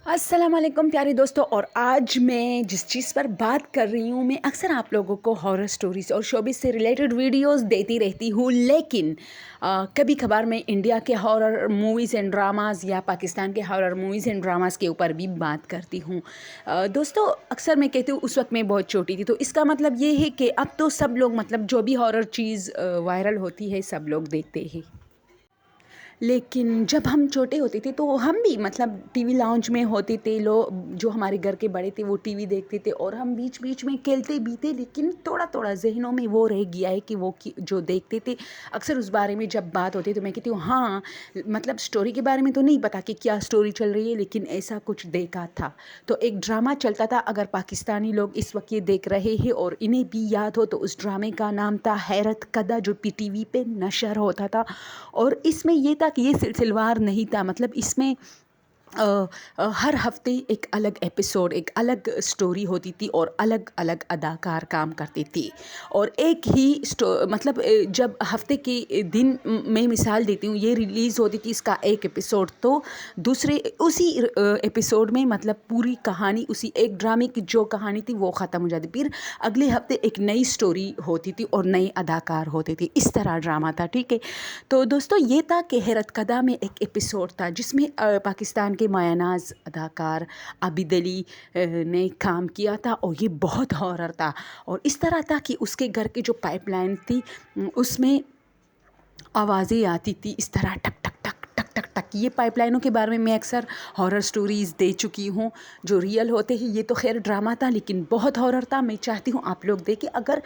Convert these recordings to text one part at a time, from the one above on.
अस्सलाम वालेकुम प्यारे दोस्तों। और आज मैं जिस चीज़ पर बात कर रही हूँ, मैं अक्सर आप लोगों को हॉरर स्टोरीज़ और शोबिस से रिलेटेड वीडियोस देती रहती हूँ, लेकिन कभी कभार मैं इंडिया के हॉरर मूवीज़ एंड ड्रामास या पाकिस्तान के हॉरर मूवीज़ एंड ड्रामास के ऊपर भी बात करती हूँ। दोस्तों, अक्सर मैं कहती हूँ उस वक्त मैं बहुत छोटी थी, तो इसका मतलब ये है कि अब तो सब लोग, मतलब जो भी हॉरर चीज़ वायरल होती है सब लोग देखते हैं। लेकिन जब हम छोटे होते थे तो हम भी, मतलब टीवी लाउंज में होते थे, लोग जो हमारे घर के बड़े थे वो टीवी देखते थे और हम बीच बीच में खेलते भी थे, लेकिन थोड़ा थोड़ा जहनों में वो रह गया है कि वो जो देखते थे। अक्सर उस बारे में जब बात होती है तो मैं कहती हूँ हाँ, मतलब स्टोरी के बारे में तो नहीं पता कि क्या स्टोरी चल रही है, लेकिन ऐसा कुछ देखा था। तो एक ड्रामा चलता था, अगर पाकिस्तानी लोग इस वक्त ये देख रहे हैं और इन्हें भी याद हो, तो उस ड्रामे का नाम था हैरत कदा, जो पीटीवी पे नशर होता था। और इसमें ये था कि ये सिलसिलेवार नहीं था, मतलब इसमें अ, हर हफ्ते एक अलग एपिसोड, एक अलग स्टोरी होती थी और अलग अलग अदाकार काम करते थे। और एक ही मतलब जब हफ्ते के दिन मैं मिसाल देती हूँ, ये रिलीज़ होती थी इसका एक एपिसोड, तो दूसरे उसी एपिसोड में मतलब पूरी कहानी, उसी एक ड्रामे की जो कहानी थी वो ख़त्म हो जाती, फिर अगले हफ्ते एक नई स्टोरी होती थी और नए अदाकार होते थे। इस तरह ड्रामा था, ठीक है। तो दोस्तों, ये था कि हैरत कदा में एक एपिसोड था जिसमें पाकिस्तान के मायानाज अदाकार आबिद अली ने काम किया था, और ये बहुत हॉरर था। और इस तरह था कि उसके घर की जो पाइपलाइन थी उसमें आवाज़ें आती थी इस तरह, टक टक टक टक टक टक। ये पाइपलाइनों के बारे में मैं अक्सर हॉरर स्टोरीज़ दे चुकी हूँ, जो रियल होते हैं। ये तो खैर ड्रामा था, लेकिन बहुत हॉरर था। मैं चाहती हूँ आप लोग देखें। अगर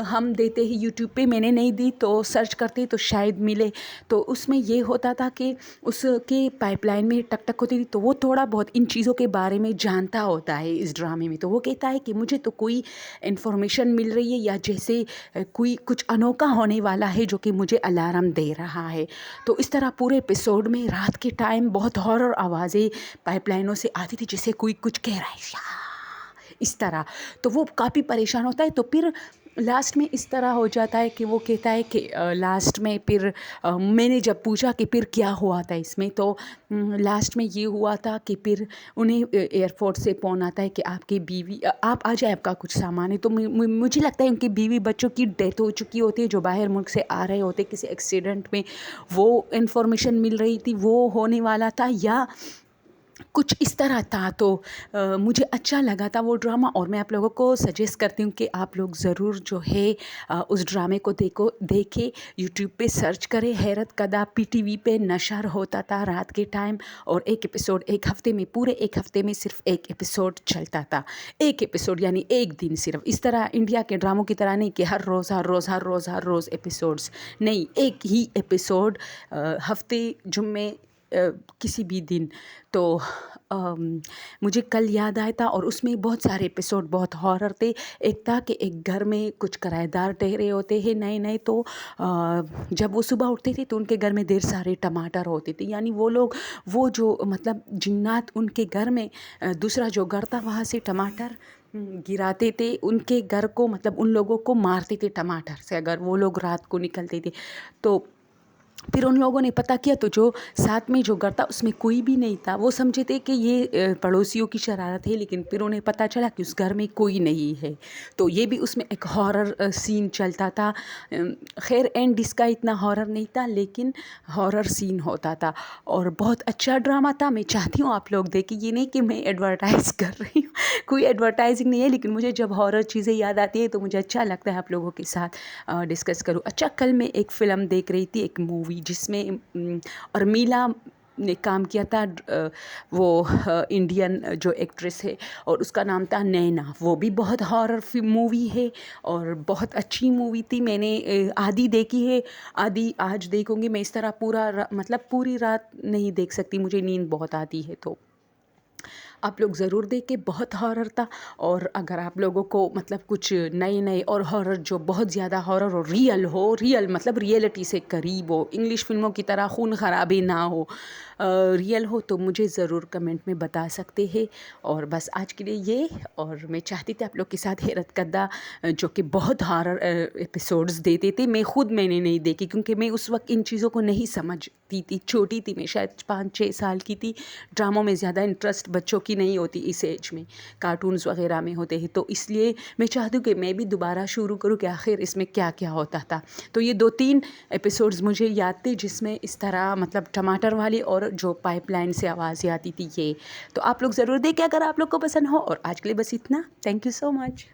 हम देते हैं यूट्यूब पे, मैंने नहीं दी तो सर्च करते तो शायद मिले। तो उसमें ये होता था कि उसके पाइपलाइन में टक टक होती थी, तो वो थोड़ा बहुत इन चीज़ों के बारे में जानता होता है इस ड्रामे में। तो वो कहता है कि मुझे तो कोई इन्फॉर्मेशन मिल रही है, या जैसे कोई कुछ अनोखा होने वाला है जो कि मुझे अलार्म दे रहा है। तो इस तरह पूरे एपिसोड में रात के टाइम बहुत हॉरर आवाज़ें पाइपलाइनों से आती थी, जैसे कोई कुछ कह रहा है इस तरह। तो वो काफ़ी परेशान होता है। तो फिर लास्ट में इस तरह हो जाता है कि वो कहता है कि लास्ट में फिर मैंने जब पूछा कि फिर क्या हुआ था इसमें, तो लास्ट में ये हुआ था कि फिर उन्हें एयरपोर्ट से फ़ोन आता है कि आपकी बीवी आप आ जाए, आपका कुछ सामान है। तो मुझे लगता है उनकी बीवी बच्चों की डेथ हो चुकी होती है, जो बाहर मुल्क से आ रहे होते किसी एक्सीडेंट में। वो इन्फॉर्मेशन मिल रही थी, वो होने वाला था या कुछ इस तरह था। तो मुझे अच्छा लगा था वो ड्रामा, और मैं आप लोगों को सजेस्ट करती हूँ कि आप लोग ज़रूर जो है उस ड्रामे को देखें। यूट्यूब पे सर्च करें, हैरत कदा पीटीवी पे नशर होता था रात के टाइम। और एक एपिसोड एक हफ्ते में, पूरे एक हफ्ते में सिर्फ एक एपिसोड चलता था। एक एपिसोड यानी एक दिन सिर्फ। इस तरह इंडिया के ड्रामों की तरह नहीं कि हर रोज़ हर रोज़ हर रोज़ हर रोज़ एपिसोड्स नहीं, एक ही एपिसोड हफ्ते जुम्मे किसी भी दिन। तो मुझे कल याद आया था, और उसमें बहुत सारे एपिसोड बहुत हॉरर थे। एक था कि एक घर में कुछ किराएदार ठहरे होते हैं नए नए, तो जब वो सुबह उठते थे तो उनके घर में ढेर सारे टमाटर होते थे, यानी वो लोग, वो जो मतलब जिन्नात उनके घर में दूसरा जो घर था वहाँ से टमाटर गिराते थे उनके घर को, मतलब उन लोगों को मारते थे टमाटर से अगर वो लोग रात को निकलते थे। तो फिर उन लोगों ने पता किया, तो जो साथ में जो घर था उसमें कोई भी नहीं था। वो समझे थे कि ये पड़ोसियों की शरारत है, लेकिन फिर उन्हें पता चला कि उस घर में कोई नहीं है। तो ये भी उसमें एक हॉरर सीन चलता था। खैर एंड इसका इतना हॉरर नहीं था, लेकिन हॉरर सीन होता था और बहुत अच्छा ड्रामा था। मैं चाहती हूँ आप लोग देखें। ये नहीं कि मैं एडवर्टाइज़ कर रही हूँ, कोई एडवर्टाइजिंग नहीं है, लेकिन मुझे जब हॉरर चीज़ें याद आती है तो मुझे अच्छा लगता है आप लोगों के साथ डिस्कस करूँ। अच्छा, कल मैं एक फ़िल्म देख रही थी, एक मूवी जिसमें उर्मिला ने काम किया था। वो इंडियन जो एक्ट्रेस है, और उसका नाम था नैना। वो भी बहुत हॉरर मूवी है और बहुत अच्छी मूवी थी। मैंने आधी देखी है, आधी आज देखूंगी। मैं इस तरह पूरा मतलब पूरी रात नहीं देख सकती, मुझे नींद बहुत आती है। तो आप लोग ज़रूर देखें, बहुत हॉरर था। और अगर आप लोगों को मतलब कुछ नए नए और हॉरर जो बहुत ज़्यादा हॉरर और रियल हो, रियल मतलब रियलिटी से करीब हो, इंग्लिश फिल्मों की तरह खून खराबी ना हो, रियल हो तो मुझे ज़रूर कमेंट में बता सकते हैं। और बस आज के लिए ये, और मैं चाहती थी आप लोग के साथ हैरत कद्दा जो कि बहुत हॉरर एपिसोड्स देते थे, मैंने नहीं देखी क्योंकि मैं उस वक्त इन चीज़ों को नहीं समझती थी, छोटी थी मैं, शायद 5-6 साल की थी। ड्रामों में ज़्यादा इंटरेस्ट बच्चों की नहीं होती इस एज में, कार्टून्स वगैरह में होते हैं, तो इसलिए मैं चाहती हूँ कि मैं भी दोबारा शुरू करूँ कि आखिर इसमें क्या क्या होता था। तो ये 2-3 एपिसोड्स मुझे याद थे जिसमें इस तरह मतलब टमाटर वाली और जो पाइपलाइन से आवाज़ें आती थी ये। तो आप लोग ज़रूर देखें अगर आप लोग को पसंद हो। और आज के लिए बस इतना। Thank you so much.